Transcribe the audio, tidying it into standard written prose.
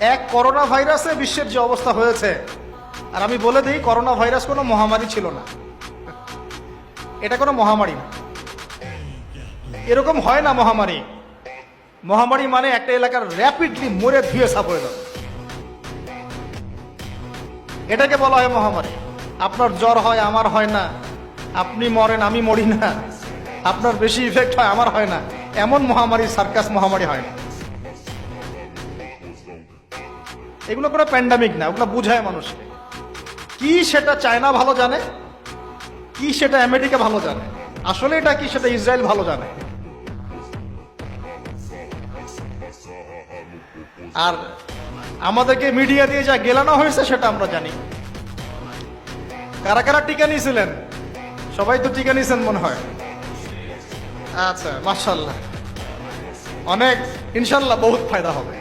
এক করোনা ভাইরাসে বিশ্বের যে অবস্থা হয়েছে, আর আমি বলে দিই করোনা ভাইরাস কোনো মহামারী ছিল না, এটা কোনো মহামারী না। এরকম হয় না মহামারী। মহামারী মানে একটা এলাকার র্যাপিডলি মরে ধুয়ে সাফ হয়ে যাবে, এটাকে বলা হয় মহামারী। আপনার জ্বর হয়, আমার হয় না, আপনি মরেন, আমি মরি না, আপনার বেশি ইফেক্ট হয়, আমার হয় না, এমন মহামারী সার্কাস মহামারী হয় না। এগুলো কোনো প্যান্ডামিক না, ওগুলো বুঝায় মানুষকে। কি সেটা চায়না ভালো জানে, কি সেটা আমেরিকা ভালো জানে, আসলে এটা কি সেটা ইসরায়েল ভালো জানে। আর আমাদেরকে মিডিয়া দিয়ে যা গেলানো হয়েছে সেটা আমরা জানি। কারা কারা টিকা নিয়েছিলেন? সবাই তো টিকা নিয়েছেন মনে হয়। আচ্ছা, মাশাআল্লাহ, অনেক, ইনশাল্লাহ বহুত ফায়দা হবে।